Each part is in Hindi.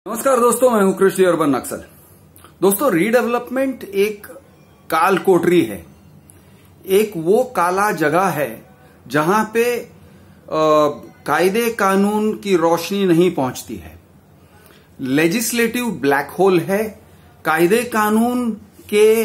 नमस्कार दोस्तों, मैं हूं कृषि अर्बन नक्सल। दोस्तों, रीडेवलपमेंट एक काल कोठरी है, एक वो काला जगह है जहां पे कायदे कानून की रोशनी नहीं पहुंचती है। लेजिस्लेटिव ब्लैक होल है। कायदे कानून के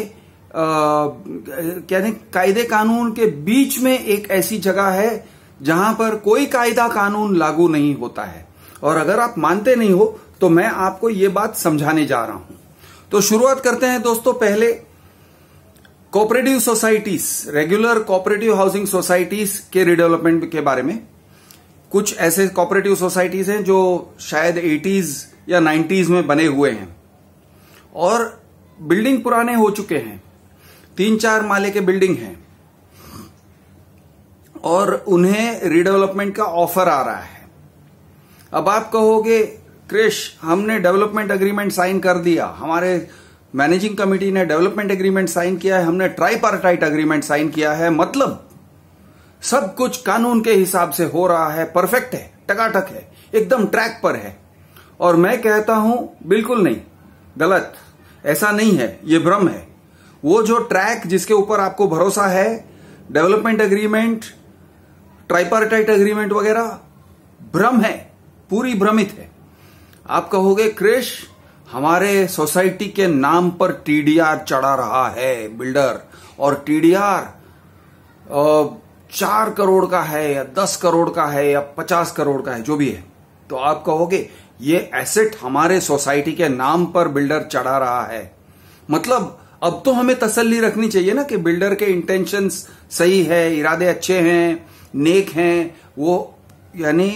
कायदे कानून के बीच में एक ऐसी जगह है जहां पर कोई कायदा कानून लागू नहीं होता है। और अगर आप मानते नहीं हो तो मैं आपको ये बात समझाने जा रहा हूं। तो शुरुआत करते हैं दोस्तों। पहले cooperative societies, regular cooperative housing societies के रीडेवलपमेंट के बारे में। कुछ ऐसे कोऑपरेटिव सोसाइटीज हैं जो शायद 80s या 90s में बने हुए हैं और बिल्डिंग पुराने हो चुके हैं, 3-4 माले के बिल्डिंग हैं और उन्हें रीडेवलपमेंट का ऑफर आ रहा है। अब आप कहोगे, क्रिश, हमने डेवलपमेंट एग्रीमेंट साइन कर दिया, हमारे मैनेजिंग कमेटी ने डेवलपमेंट एग्रीमेंट साइन किया है, हमने ट्राइपार्टाइट एग्रीमेंट साइन किया है, मतलब सब कुछ कानून के हिसाब से हो रहा है, परफेक्ट है, टकाटक है, एकदम ट्रैक पर है। और मैं कहता हूं बिल्कुल नहीं, गलत, ऐसा नहीं है, ये भ्रम है। वो जो ट्रैक जिसके ऊपर आपको भरोसा है, डेवलपमेंट एग्रीमेंट, ट्राइपार्टाइट एग्रीमेंट वगैरह, भ्रम है, पूरी भ्रमित है। आप कहोगे, क्रिश, हमारे सोसाइटी के नाम पर टीडीआर चढ़ा रहा है बिल्डर, और टीडीआर 4 करोड़ का है या 10 करोड़ का है या 50 करोड़ का है, जो भी है। तो आप कहोगे ये एसेट हमारे सोसाइटी के नाम पर बिल्डर चढ़ा रहा है, मतलब अब तो हमें तसल्ली रखनी चाहिए ना कि बिल्डर के इंटेंशंस सही है, इरादे अच्छे हैं, नेक हैं, वो यानी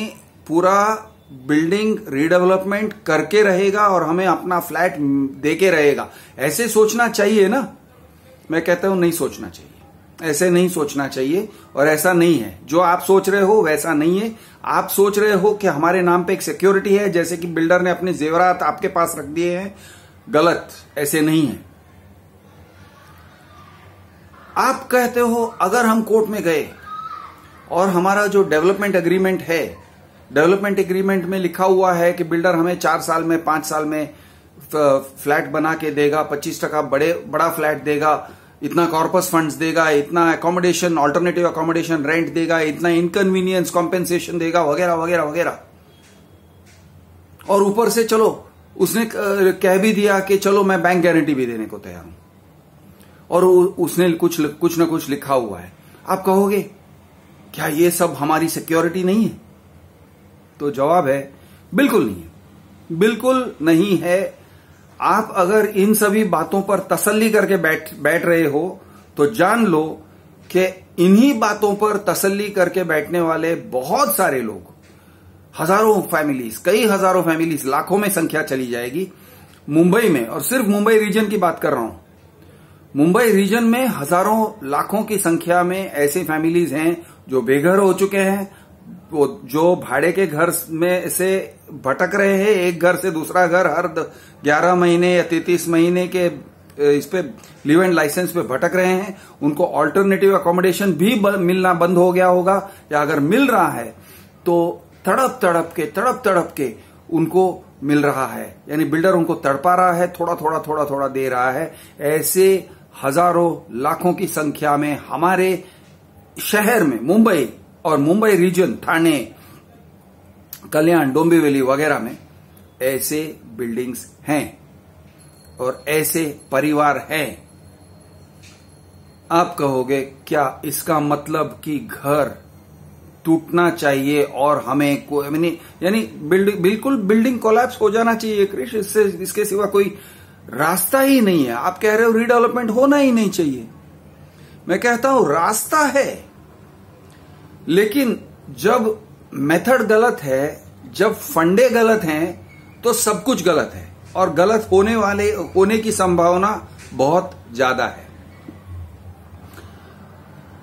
पूरा बिल्डिंग रीडेवलपमेंट करके रहेगा और हमें अपना फ्लैट देके रहेगा, ऐसे सोचना चाहिए ना। मैं कहता हूं नहीं सोचना चाहिए, ऐसे नहीं सोचना चाहिए और ऐसा नहीं है। जो आप सोच रहे हो वैसा नहीं है। आप सोच रहे हो कि हमारे नाम पे एक सिक्योरिटी है, जैसे कि बिल्डर ने अपने जेवरात आपके पास रख दिए हैं, गलत, ऐसे नहीं है। आप कहते हो अगर हम कोर्ट में गए और हमारा जो डेवलपमेंट एग्रीमेंट है, डेवलपमेंट एग्रीमेंट में लिखा हुआ है कि बिल्डर हमें 4 साल में, 5 साल में फ्लैट बना के देगा, 25% बड़ा फ्लैट देगा, इतना कॉर्पस फंड्स देगा, इतना अकोमोडेशन, ऑल्टरनेटिव अकोमोडेशन रेंट देगा, इतना इनकन्वीनियंस कॉम्पेंसेशन देगा, वगैरह वगैरह वगैरह। और ऊपर से चलो उसने कह भी दिया कि चलो मैं बैंक गारंटी भी देने को तैयार हूं, और उसने कुछ न कुछ लिखा हुआ है। आप कहोगे क्या ये सब हमारी सिक्योरिटी नहीं है? तो जवाब है बिल्कुल नहीं है, बिल्कुल नहीं है। आप अगर इन सभी बातों पर तसल्ली करके बैठ रहे हो तो जान लो कि इन्हीं बातों पर तसल्ली करके बैठने वाले बहुत सारे लोग, हजारों फैमिलीज, कई हजारों फैमिलीज, लाखों में संख्या चली जाएगी मुंबई में, और सिर्फ मुंबई रीजन की बात कर रहा हूं। मुंबई रीजन में हजारों, लाखों की संख्या में ऐसे फैमिलीज हैं जो बेघर हो चुके हैं, वो जो भाड़े के घर में से भटक रहे हैं, एक घर से दूसरा घर, हर 11 महीने या 33 महीने के इस पे लिव एंड लाइसेंस पे भटक रहे हैं। उनको ऑल्टरनेटिव अकोमोडेशन भी मिलना बंद हो गया होगा, या अगर मिल रहा है तो तड़प तड़प के उनको मिल रहा है, यानी बिल्डर उनको तड़पा रहा है, थोड़ा थोड़ा दे रहा है। ऐसे हजारों, लाखों की संख्या में हमारे शहर में, मुंबई और मुंबई रीजन, ठाणे, कल्याण, डोंबिवली वगैरह में ऐसे बिल्डिंग्स हैं और ऐसे परिवार हैं। आप कहोगे क्या इसका मतलब कि घर टूटना चाहिए और हमें यानी बिल्कुल बिल्डिंग कोलैप्स हो जाना चाहिए? कृष, इसके सिवा कोई रास्ता ही नहीं है। आप कह रहे हो रीडेवलपमेंट होना ही नहीं चाहिए। मैं कहता हूं रास्ता है, लेकिन जब मेथड गलत है, जब फंडे गलत हैं, तो सब कुछ गलत है और गलत होने की संभावना बहुत ज्यादा है।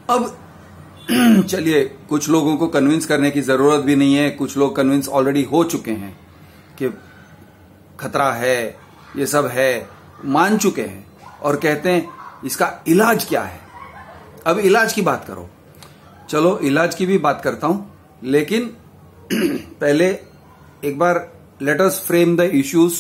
अब चलिए, कुछ लोगों को कन्विंस करने की जरूरत भी नहीं है, कुछ लोग कन्विंस ऑलरेडी हो चुके हैं कि खतरा है, ये सब है, मान चुके हैं और कहते हैं इसका इलाज क्या है। अब इलाज की बात करो, चलो इलाज की भी बात करता हूं, लेकिन पहले एक बार let us frame the issues.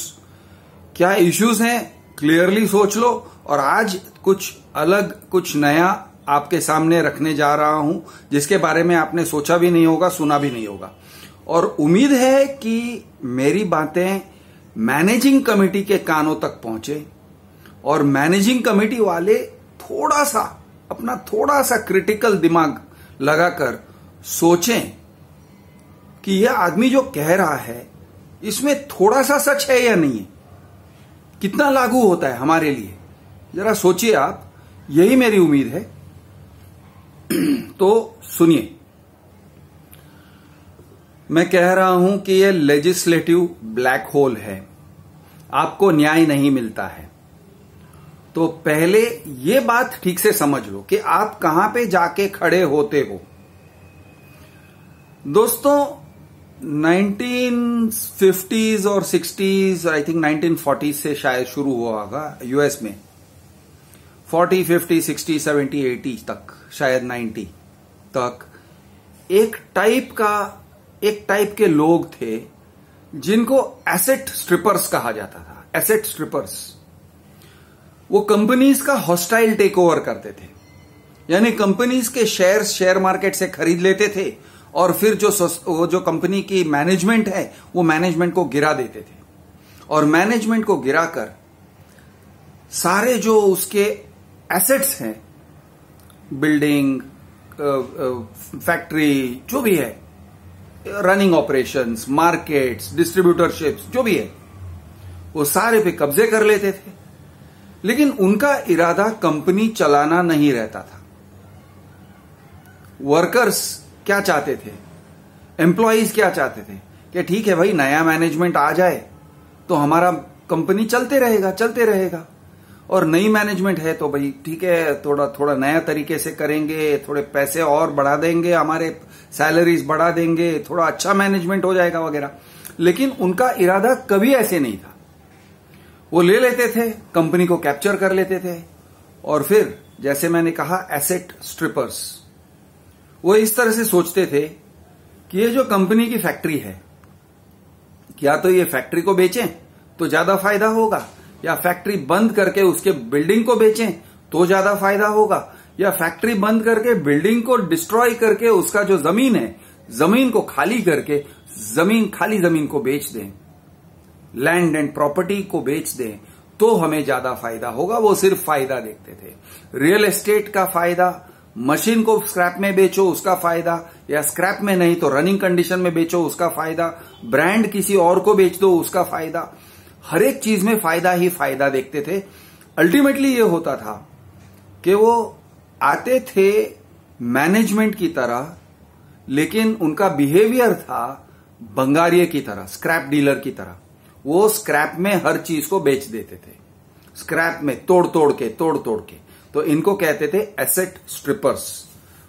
क्या इश्यूज हैं क्लियरली सोच लो, और आज कुछ अलग कुछ नया आपके सामने रखने जा रहा हूं जिसके बारे में आपने सोचा भी नहीं होगा, सुना भी नहीं होगा। और उम्मीद है कि मेरी बातें मैनेजिंग कमेटी के कानों तक पहुंचे और मैनेजिंग कमेटी वाले थोड़ा सा क्रिटिकल दिमाग लगाकर सोचें कि यह आदमी जो कह रहा है इसमें थोड़ा सा सच है या नहीं है, कितना लागू होता है हमारे लिए, जरा सोचिए आप। यही मेरी उम्मीद है। तो सुनिए, मैं कह रहा हूं कि यह लेजिस्लेटिव ब्लैक होल है, आपको न्याय नहीं मिलता है। तो पहले यह बात ठीक से समझ लो कि आप कहां पे जाके खड़े होते हो। दोस्तों, 1950s और 60s, आई थिंक 1940s से शायद शुरू हुआ होगा यूएस में, 40, 50, 60, 70, 80 तक, शायद 90 तक एक टाइप के लोग थे जिनको एसेट स्ट्रिपर्स कहा जाता था। एसेट स्ट्रिपर्स, वो कंपनीज का हॉस्टाइल टेक ओवर करते थे, यानी कंपनीज के शेयर मार्केट से खरीद लेते थे और फिर जो कंपनी की मैनेजमेंट है वो मैनेजमेंट को गिरा देते थे, और मैनेजमेंट को गिराकर सारे जो उसके एसेट्स हैं, बिल्डिंग, फैक्ट्री, जो भी है, रनिंग ऑपरेशंस, मार्केट्स, डिस्ट्रीब्यूटरशिप्स, जो भी है, वो सारे पे कब्जे कर लेते थे। लेकिन उनका इरादा कंपनी चलाना नहीं रहता था। वर्कर्स क्या चाहते थे, एम्प्लॉइज क्या चाहते थे कि ठीक है भाई, नया मैनेजमेंट आ जाए तो हमारा कंपनी चलते रहेगा, और नई मैनेजमेंट है तो भाई ठीक है, थोड़ा नया तरीके से करेंगे, थोड़े पैसे और बढ़ा देंगे, हमारे सैलरीज बढ़ा देंगे, थोड़ा अच्छा मैनेजमेंट हो जाएगा वगैरह। लेकिन उनका इरादा कभी ऐसे नहीं था। वो ले लेते थे, कंपनी को कैप्चर कर लेते थे, और फिर जैसे मैंने कहा, एसेट स्ट्रिपर्स, वो इस तरह से सोचते थे कि ये जो कंपनी की फैक्ट्री है, क्या तो ये फैक्ट्री को बेचें तो ज्यादा फायदा होगा, या फैक्ट्री बंद करके उसके बिल्डिंग को बेचें तो ज्यादा फायदा होगा, या फैक्ट्री बंद करके बिल्डिंग को डिस्ट्रॉय करके उसका जो जमीन है, जमीन को खाली करके खाली जमीन को बेच दें, लैंड एंड प्रॉपर्टी को बेच दें तो हमें ज्यादा फायदा होगा। वो सिर्फ फायदा देखते थे। रियल एस्टेट का फायदा, मशीन को स्क्रैप में बेचो उसका फायदा, या स्क्रैप में नहीं तो रनिंग कंडीशन में बेचो उसका फायदा, ब्रांड किसी और को बेच दो उसका फायदा, हर एक चीज में फायदा ही फायदा देखते थे। अल्टीमेटली ये होता था कि वो आते थे मैनेजमेंट की तरह, लेकिन उनका बिहेवियर था बंगारिये की तरह, स्क्रैप डीलर की तरह। वो स्क्रैप में हर चीज को बेच देते थे, स्क्रैप में तोड़ तोड़ के। तो इनको कहते थे एसेट स्ट्रिपर्स,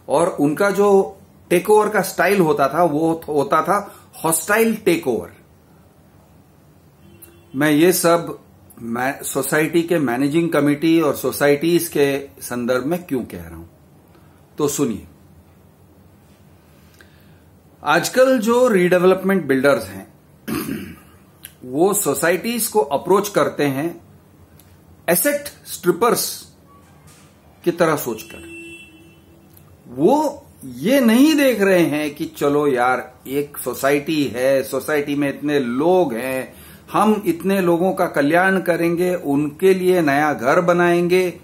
और उनका जो टेक ओवर का स्टाइल होता था वो होता था हॉस्टाइल टेक ओवर। मैं ये सब सोसाइटी के मैनेजिंग कमेटी और सोसाइटीज के संदर्भ में क्यों कह रहा हूं, तो सुनिए। आजकल जो रीडेवलपमेंट बिल्डर्स हैं वो सोसाइटीज को अप्रोच करते हैं एसेट स्ट्रिपर्स की तरह सोचकर। वो ये नहीं देख रहे हैं कि चलो यार, एक सोसाइटी है, सोसाइटी में इतने लोग हैं, हम इतने लोगों का कल्याण करेंगे, उनके लिए नया घर बनाएंगे,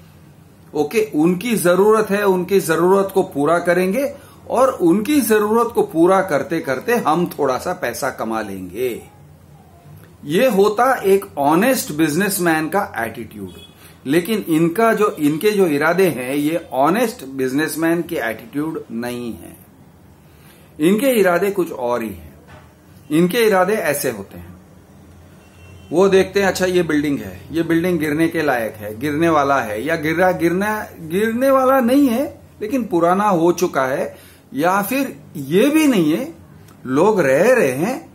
ओके, उनकी जरूरत है, उनकी जरूरत को पूरा करेंगे, और उनकी जरूरत को पूरा करते करते हम थोड़ा सा पैसा कमा लेंगे। ये होता एक ऑनेस्ट बिजनेसमैन का एटीट्यूड। लेकिन इनके जो इरादे हैं, ये ऑनेस्ट बिजनेसमैन के एटीट्यूड नहीं है। इनके इरादे कुछ और ही हैं। इनके इरादे ऐसे होते हैं, वो देखते हैं अच्छा ये बिल्डिंग है, ये बिल्डिंग गिरने के लायक है, गिरने वाला है, या गिरने वाला नहीं है लेकिन पुराना हो चुका है, या फिर ये भी नहीं है, लोग रह रहे हैं,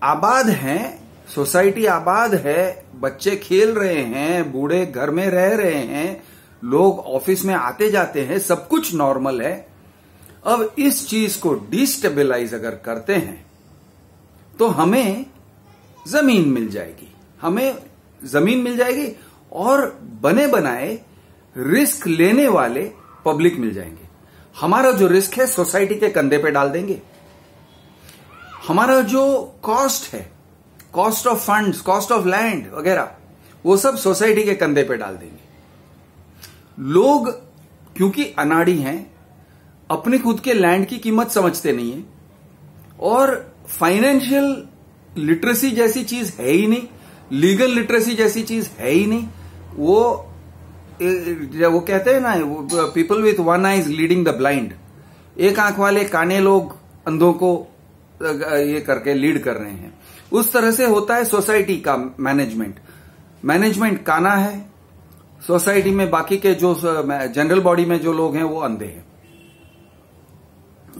आबाद हैं, सोसाइटी आबाद है, बच्चे खेल रहे हैं, बूढ़े घर में रह रहे हैं, लोग ऑफिस में आते जाते हैं, सब कुछ नॉर्मल है। अब इस चीज को डिस्टेबलाइज अगर करते हैं तो हमें जमीन मिल जाएगी, हमें जमीन मिल जाएगी और बने बनाए रिस्क लेने वाले पब्लिक मिल जाएंगे। हमारा जो रिस्क है सोसाइटी के कंधे पे डाल देंगे। हमारा जो कॉस्ट है, cost of funds, cost of land वगैरह, वो सब सोसाइटी के कंधे पे डाल देंगे। लोग क्योंकि अनाड़ी हैं, अपने खुद के लैंड की कीमत समझते नहीं है और फाइनेंशियल लिटरेसी जैसी चीज है ही नहीं, लीगल लिटरेसी जैसी चीज है ही नहीं। वो कहते हैं ना, people with one I is leading the blind. एक आंख वाले काने लोग अंधों को ये करके लीड कर रहे हैं। उस तरह से होता है सोसाइटी का मैनेजमेंट काना है, सोसाइटी में बाकी के जो जनरल बॉडी में जो लोग हैं वो अंधे हैं।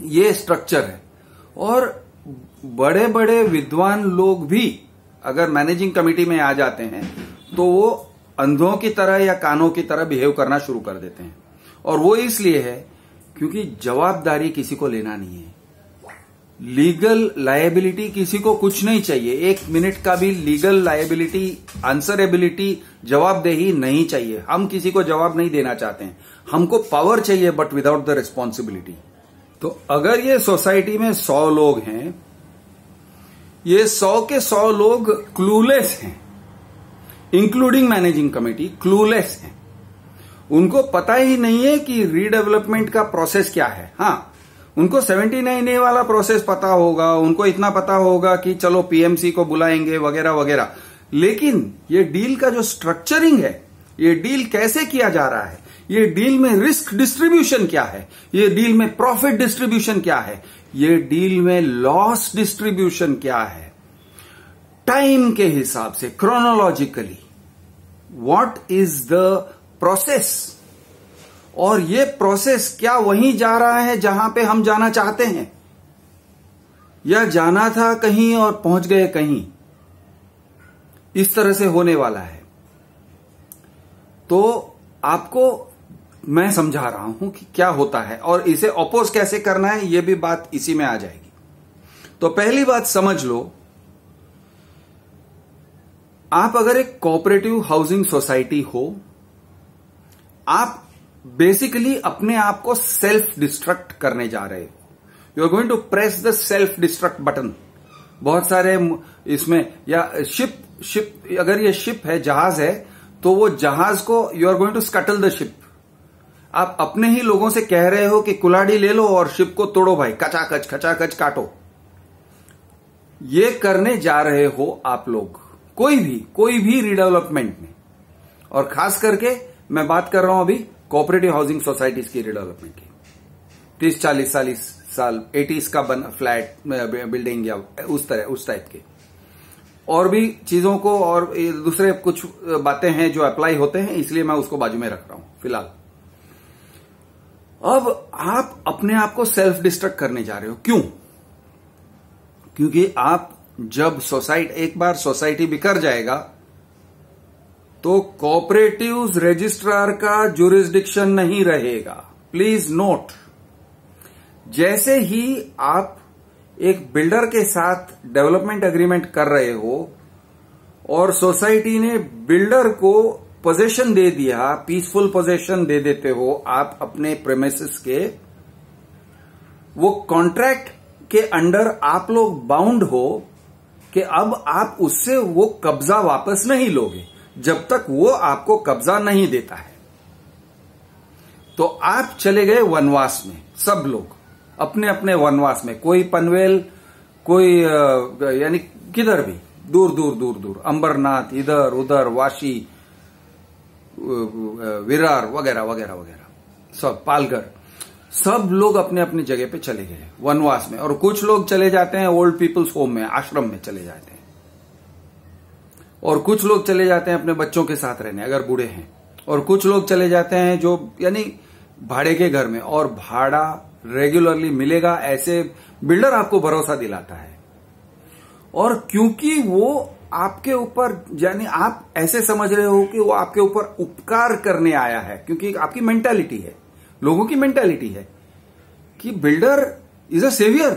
ये स्ट्रक्चर है। और बड़े बड़े विद्वान लोग भी अगर मैनेजिंग कमेटी में आ जाते हैं तो वो अंधों की तरह या कानों की तरह बिहेव करना शुरू कर देते हैं। और वो इसलिए है क्योंकि जवाबदारी किसी को लेना नहीं है। लीगल लायबिलिटी किसी को कुछ नहीं चाहिए। 1 मिनट का भी लीगल लायबिलिटी, आंसरेबिलिटी, जवाबदेही नहीं चाहिए। हम किसी को जवाब नहीं देना चाहते हैं। हमको पावर चाहिए बट विदाउट द रिस्पॉन्सिबिलिटी। तो अगर ये सोसाइटी में 100 लोग हैं, ये 100 के 100 लोग क्लूलेस हैं, इंक्लूडिंग मैनेजिंग कमेटी क्लूलेस हैं। उनको पता ही नहीं है कि रीडेवलपमेंट का प्रोसेस क्या है। हाँ, उनको 79A वाला प्रोसेस पता होगा, उनको इतना पता होगा कि चलो पीएमसी को बुलाएंगे वगैरह वगैरह। लेकिन ये डील का जो स्ट्रक्चरिंग है, ये डील कैसे किया जा रहा है, ये डील में रिस्क डिस्ट्रीब्यूशन क्या है, ये डील में प्रॉफिट डिस्ट्रीब्यूशन क्या है, ये डील में लॉस डिस्ट्रीब्यूशन क्या है, टाइम के हिसाब से chronologically what is the process, और ये प्रोसेस क्या वहीं जा रहा है जहां पे हम जाना चाहते हैं, या जाना था कहीं और पहुंच गए कहीं। इस तरह से होने वाला है। तो आपको मैं समझा रहा हूं कि क्या होता है और इसे अपोज कैसे करना है, यह भी बात इसी में आ जाएगी। तो पहली बात समझ लो, आप अगर एक कोऑपरेटिव हाउसिंग सोसाइटी हो, आप बेसिकली अपने आप को सेल्फ डिस्ट्रक्ट करने जा रहे हो। You are going to press the self destruct button. बहुत सारे इसमें, या शिप अगर ये शिप है, जहाज है, तो वो जहाज को you are going to scuttle the ship. आप अपने ही लोगों से कह रहे हो कि कुल्हाड़ी ले लो और शिप को तोड़ो भाई, खचाखच काटो। ये करने जा रहे हो आप लोग, कोई भी रीडेवलपमेंट में। और खास करके मैं बात कर रहा हूं अभी कोऑपरेटिव हाउसिंग सोसाइटीज की रीडेवलपमेंट की। 30-40 साल 80s का फ्लैट बिल्डिंग या उस टाइप के, और भी चीजों को, और दूसरे कुछ बातें हैं जो अप्लाई होते हैं, इसलिए मैं उसको बाजू में रख रहा हूं फिलहाल। अब आप अपने आप को सेल्फ डिस्ट्रक्ट करने जा रहे हो। क्यों? क्योंकि आप जब एक बार सोसाइटी बिखर जाएगा तो कोऑपरेटिव्स रजिस्ट्रार का जुरिस्डिक्शन नहीं रहेगा। प्लीज नोट, जैसे ही आप एक बिल्डर के साथ डेवलपमेंट एग्रीमेंट कर रहे हो और सोसाइटी ने बिल्डर को पोजेशन दे दिया, पीसफुल पोजेशन दे देते हो आप अपने प्रेमिसेस के, वो कॉन्ट्रैक्ट के अंडर आप लोग बाउंड हो कि अब आप उससे वो कब्जा वापस नहीं लोगे जब तक वो आपको कब्जा नहीं देता है। तो आप चले गए वनवास में, सब लोग अपने अपने वनवास में, कोई पनवेल, कोई यानी किधर भी, दूर अंबरनाथ, इधर उधर, वाशी, विरार वगैरह वगैरह वगैरह, सब पालघर, सब लोग अपने अपनी जगह पे चले गए वनवास में। और कुछ लोग चले जाते हैं ओल्ड पीपल्स होम में, आश्रम में चले जाते हैं, और कुछ लोग चले जाते हैं अपने बच्चों के साथ रहने अगर बूढ़े हैं, और कुछ लोग चले जाते हैं जो यानी भाड़े के घर में, और भाड़ा रेगुलरली मिलेगा ऐसे बिल्डर आपको भरोसा दिलाता है। और क्योंकि वो आपके ऊपर, यानी आप ऐसे समझ रहे हो कि वो आपके ऊपर उपकार करने आया है, क्योंकि आपकी मेंटालिटी है, लोगों की मेंटालिटी है कि बिल्डर इज अ सेवियर।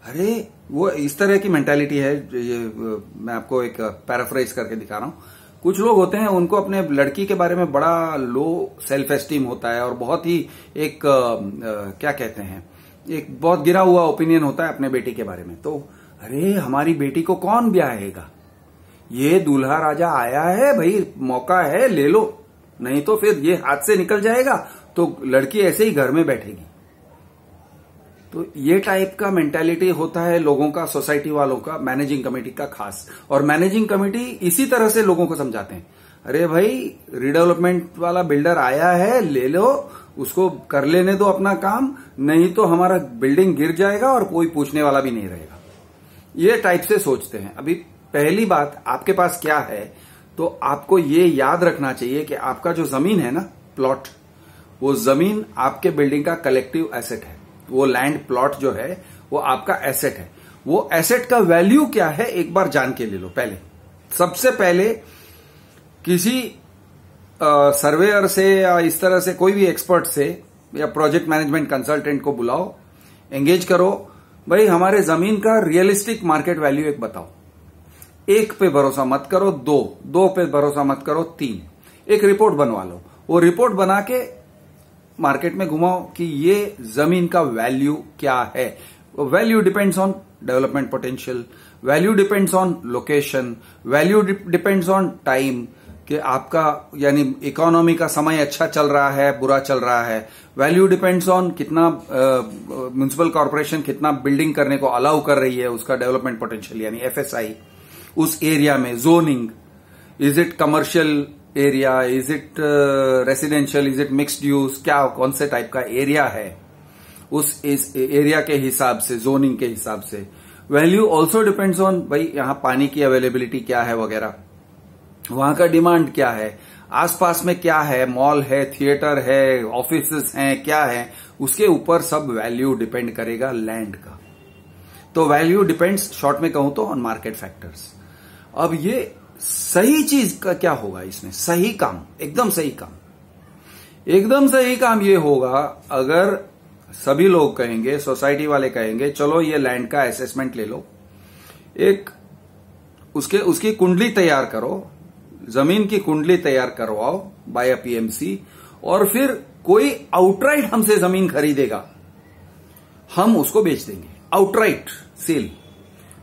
अरे वो इस तरह की मेंटालिटी है। ये मैं आपको एक पैराफ्रेज करके दिखा रहा हूं। कुछ लोग होते हैं, उनको अपने लड़की के बारे में बड़ा लो सेल्फ एस्टीम होता है और बहुत ही एक क्या कहते हैं, एक बहुत गिरा हुआ ओपिनियन होता है अपने बेटी के बारे में। तो अरे हमारी बेटी को कौन ब्याहेगा, ये दूल्हा राजा आया है भाई, मौका है ले लो, नहीं तो फिर ये हाथ से निकल जाएगा तो लड़की ऐसे ही घर में बैठेगी। तो ये टाइप का मेंटालिटी होता है लोगों का, सोसाइटी वालों का, मैनेजिंग कमेटी का खास। और मैनेजिंग कमेटी इसी तरह से लोगों को समझाते हैं, अरे भाई रीडेवलपमेंट वाला बिल्डर आया है, ले लो, उसको कर लेने दो अपना काम, नहीं तो हमारा बिल्डिंग गिर जाएगा और कोई पूछने वाला भी नहीं रहेगा। ये टाइप से सोचते हैं। अभी पहली बात, आपके पास क्या है, तो आपको ये याद रखना चाहिए कि आपका जो जमीन है ना, प्लॉट, वो जमीन आपके बिल्डिंग का कलेक्टिव एसेट है। वो लैंड प्लॉट जो है वो आपका एसेट है। वो एसेट का वैल्यू क्या है एक बार जान के ले लो। पहले, सबसे पहले किसी सर्वेयर से या इस तरह से कोई भी एक्सपर्ट से या प्रोजेक्ट मैनेजमेंट कंसल्टेंट को बुलाओ, एंगेज करो, भाई हमारे जमीन का रियलिस्टिक मार्केट वैल्यू एक बताओ। एक पे भरोसा मत करो, दो पे भरोसा मत करो, 3, एक रिपोर्ट बनवा लो। वो रिपोर्ट बना के मार्केट में घुमाओ कि ये जमीन का वैल्यू क्या है। Value depends on development potential, value depends on location, value depends on time, कि आपका यानी इकोनॉमी का समय अच्छा चल रहा है, बुरा चल रहा है। वैल्यू डिपेंड्स ऑन कितना म्युनिसिपल कॉर्पोरेशन कितना बिल्डिंग करने को अलाउ कर रही है, उसका डेवलपमेंट पोटेंशियल यानी एफएसआई उस एरिया में। Zoning, is it commercial area, is it residential, is it mixed use, क्या कौन से टाइप का एरिया है, उस एरिया के हिसाब से, जोनिंग के हिसाब से। वैल्यू ऑल्सो डिपेंड्स ऑन भाई यहां पानी की अवेलेबिलिटी क्या है वगैरह, वहां का डिमांड क्या है, आसपास में क्या है, मॉल है, थिएटर है, ऑफिसेस हैं, क्या है, उसके ऊपर सब वैल्यू डिपेंड करेगा लैंड का। तो वैल्यू डिपेंड्स, शॉर्ट में कहूं तो, ऑन मार्केट फैक्टर्स। अब ये सही चीज का क्या होगा इसमें, सही काम, एकदम सही काम, एकदम सही काम ये होगा अगर सभी लोग कहेंगे, सोसाइटी वाले कहेंगे, चलो ये लैंड का असेसमेंट ले लो, एक उसकी कुंडली तैयार करो, जमीन की कुंडली तैयार करवाओ बाय अ पीएमसी, और फिर कोई आउटराइट हमसे जमीन खरीदेगा, हम उसको बेच देंगे, आउटराइट सेल।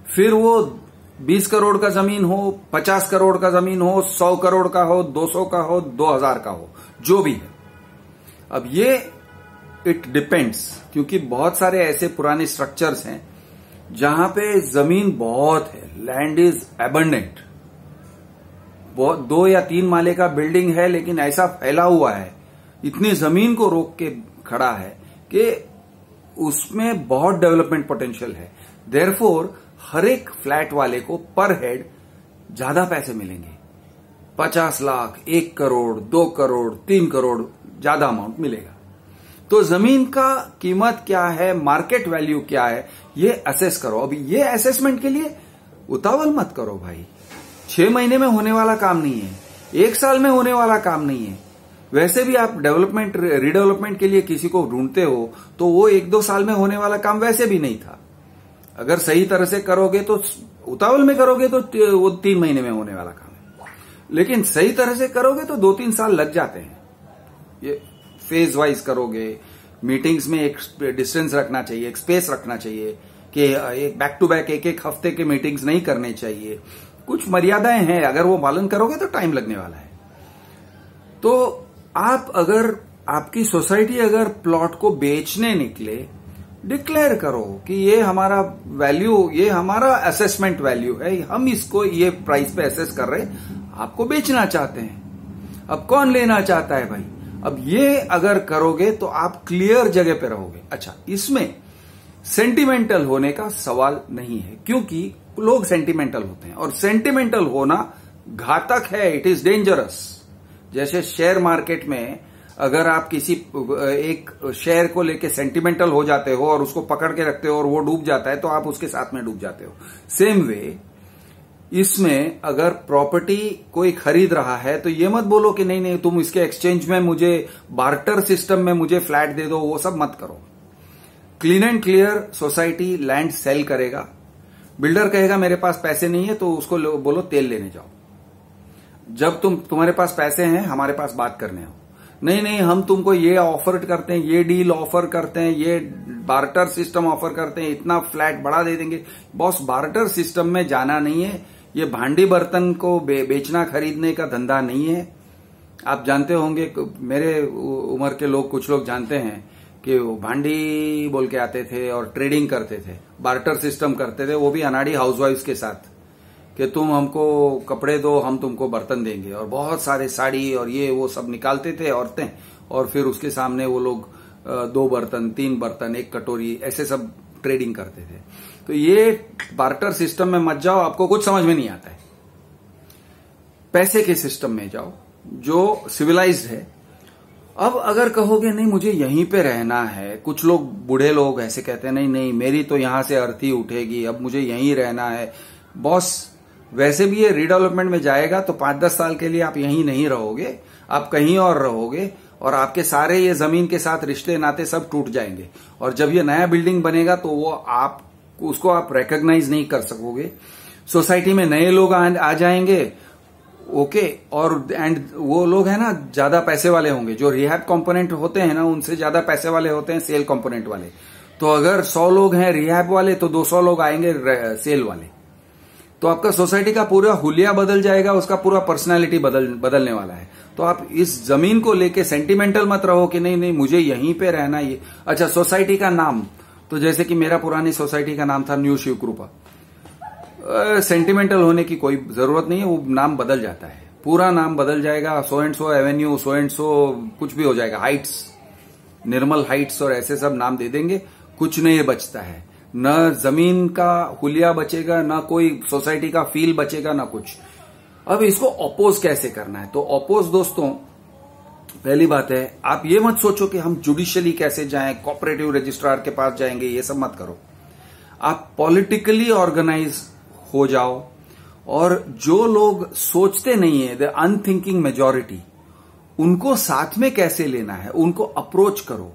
फिर वो 20 करोड़ का जमीन हो, 50 करोड़ का जमीन हो, 100 करोड़ का हो, 200 का हो, 2000 का हो, जो भी है। अब ये इट डिपेंड्स, क्योंकि बहुत सारे ऐसे पुराने स्ट्रक्चर्स हैं जहां पे जमीन बहुत है, लैंड इज एबंडेंट, बहुत 2 या 3 माले का बिल्डिंग है लेकिन ऐसा फैला हुआ है, इतनी जमीन को रोक के खड़ा है कि उसमें बहुत डेवलपमेंट पोटेंशियल है। देयरफॉर हर एक फ्लैट वाले को पर हेड ज्यादा पैसे मिलेंगे, 50 लाख, 1 करोड़, 2 करोड़, 3 करोड़ ज्यादा अमाउंट मिलेगा। तो जमीन का कीमत क्या है, मार्केट वैल्यू क्या है, ये असेस करो। अभी ये असेसमेंट के लिए उतावल मत करो भाई, 6 महीने में होने वाला काम नहीं है, 1 साल में होने वाला काम नहीं है। वैसे भी आप डेवलपमेंट रीडेवलपमेंट के लिए किसी को ढूंढते हो तो वो 1-2 साल में होने वाला काम वैसे भी नहीं था। अगर सही तरह से करोगे तो, उतावल में करोगे तो वो 3 महीने में होने वाला काम है, लेकिन सही तरह से करोगे तो 2-3 साल लग जाते हैं। ये फेज वाइज करोगे, मीटिंग्स में एक डिस्टेंस रखना चाहिए, एक स्पेस रखना चाहिए कि एक बैक टू बैक एक हफ्ते के मीटिंग्स नहीं करने चाहिए, कुछ मर्यादाएं हैं, अगर वो पालन करोगे तो टाइम लगने वाला है। तो आप अगर, आपकी सोसाइटी अगर प्लॉट को बेचने निकले, डिक्लेयर करो कि ये हमारा वैल्यू, ये हमारा असेसमेंट वैल्यू है, हम इसको ये प्राइस पे असेस कर रहे हैं, आपको बेचना चाहते हैं। अब कौन लेना चाहता है भाई? अब ये अगर करोगे तो आप क्लियर जगह पे रहोगे। अच्छा, इसमें सेंटिमेंटल होने का सवाल नहीं है, क्योंकि लोग सेंटिमेंटल होते हैं और सेंटिमेंटल होना घातक है, इट इज डेंजरस। जैसे शेयर मार्केट में अगर आप किसी एक शेयर को लेके सेंटिमेंटल हो जाते हो और उसको पकड़ के रखते हो और वो डूब जाता है तो आप उसके साथ में डूब जाते हो। सेम वे इसमें अगर प्रॉपर्टी कोई खरीद रहा है तो ये मत बोलो कि नहीं तुम इसके एक्सचेंज में मुझे बार्टर सिस्टम में मुझे फ्लैट दे दो, वो सब मत करो। Clean and clear society land sale करेगा, बिल्डर कहेगा मेरे पास पैसे नहीं है, तो उसको बोलो तेल लेने जाओ। जब तुम्हारे पास पैसे हैं, हमारे पास बात करने हो। नहीं नहीं, हम तुमको ये ऑफर करते हैं, ये डील ऑफर करते हैं, ये बार्टर सिस्टम ऑफर करते हैं, इतना फ्लैट बड़ा दे देंगे। बॉस, बार्टर सिस्टम में जाना नहीं है। ये भांडी बर्तन को बेचना खरीदने का धंधा नहीं है। आप जानते होंगे, मेरे उम्र के लोग, कुछ लोग जानते हैं कि वो भांडी बोल के आते थे और ट्रेडिंग करते थे, बार्टर सिस्टम करते थे, वो भी अनाड़ी हाउसवाइफ्स के साथ, कि तुम हमको कपड़े दो, हम तुमको बर्तन देंगे, और बहुत सारे साड़ी और ये वो सब निकालते थे औरतें, और फिर उसके सामने वो लोग 2 बर्तन, 3 बर्तन, 1 कटोरी, ऐसे सब ट्रेडिंग करते थे। तो ये बार्टर सिस्टम में मत जाओ, आपको कुछ समझ में नहीं आता है। पैसे के सिस्टम में जाओ जो सिविलाइज्ड है। अब अगर कहोगे नहीं मुझे यहीं पे रहना है, कुछ लोग, बूढ़े लोग ऐसे कहते हैं, नहीं नहीं मेरी तो यहां से अर्थी उठेगी, अब मुझे यहीं रहना है। बॉस, वैसे भी ये रीडेवलपमेंट में जाएगा तो 5-10 साल के लिए आप यहीं नहीं रहोगे, आप कहीं और रहोगे, और आपके सारे ये जमीन के साथ रिश्ते नाते सब टूट जाएंगे। और जब ये नया बिल्डिंग बनेगा तो वो उसको आप रिकॉग्नाइज नहीं कर सकोगे। सोसाइटी में नए लोग आ जाएंगे, ओके, और वो लोग है ना ज्यादा पैसे वाले होंगे। जो रिहैब कंपोनेंट होते हैं ना, उनसे ज्यादा पैसे वाले होते हैं सेल कंपोनेंट वाले। तो अगर 100 लोग हैं रिहैब वाले, तो 200 लोग आएंगे सेल वाले। तो आपका सोसाइटी का पूरा हुलिया बदल जाएगा, उसका पूरा पर्सनालिटी बदलने वाला है। तो आप इस जमीन को लेके सेंटिमेंटल मत रहो कि नहीं नहीं मुझे यहीं पे रहना। ये अच्छा, सोसाइटी का नाम, तो जैसे कि मेरा पुरानी सोसाइटी का नाम था न्यू शिव कृपा। सेंटिमेंटल होने की कोई जरूरत नहीं है, वो नाम बदल जाता है, पूरा नाम बदल जाएगा। So and so Avenue, so and so कुछ भी हो जाएगा, हाइट्स, निर्मल हाइट्स और ऐसे सब नाम दे देंगे, कुछ नहीं बचता है। न जमीन का हुलिया बचेगा, न कोई सोसाइटी का फील बचेगा, न कुछ। अब इसको अपोज कैसे करना है? तो अपोज दोस्तों, पहली बात है, आप ये मत सोचो कि हम जुडिशियली कैसे जाएं, कोऑपरेटिव रजिस्ट्रार के पास जाएंगे, ये सब मत करो। आप पॉलिटिकली ऑर्गेनाइज हो जाओ, और जो लोग सोचते नहीं है, द अनथिंकिंग मेजॉरिटी, उनको साथ में कैसे लेना है, उनको अप्रोच करो,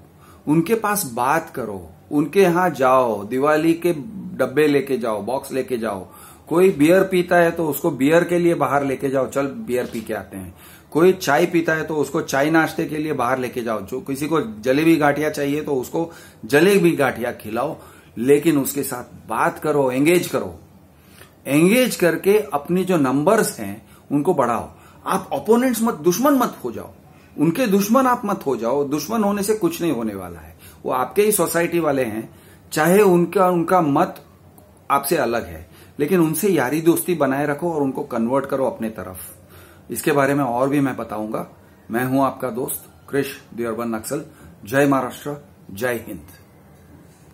उनके पास बात करो, उनके यहां जाओ, दिवाली के डब्बे लेके जाओ, बॉक्स लेके जाओ। कोई बियर पीता है तो उसको बियर के लिए बाहर लेके जाओ, चल बियर पी के आते हैं। कोई चाय पीता है तो उसको चाय नाश्ते के लिए बाहर लेके जाओ। जो किसी को जलेबी गाठिया चाहिए तो उसको जलेबी गाठिया खिलाओ, लेकिन उसके साथ बात करो, एंगेज करो। एंगेज करके अपनी जो नंबर्स हैं उनको बढ़ाओ। आप ओपोनेंट्स मत, दुश्मन मत हो जाओ, उनके दुश्मन आप मत हो जाओ। दुश्मन होने से कुछ नहीं होने वाला है, वो आपके ही सोसाइटी वाले हैं, चाहे उनका मत आपसे अलग है, लेकिन उनसे यारी दोस्ती बनाए रखो और उनको कन्वर्ट करो अपने तरफ। इसके बारे में और भी मैं बताऊंगा। मैं हूं आपका दोस्त कृष द अर्बन नक्सल। जय महाराष्ट्र, जय हिंद।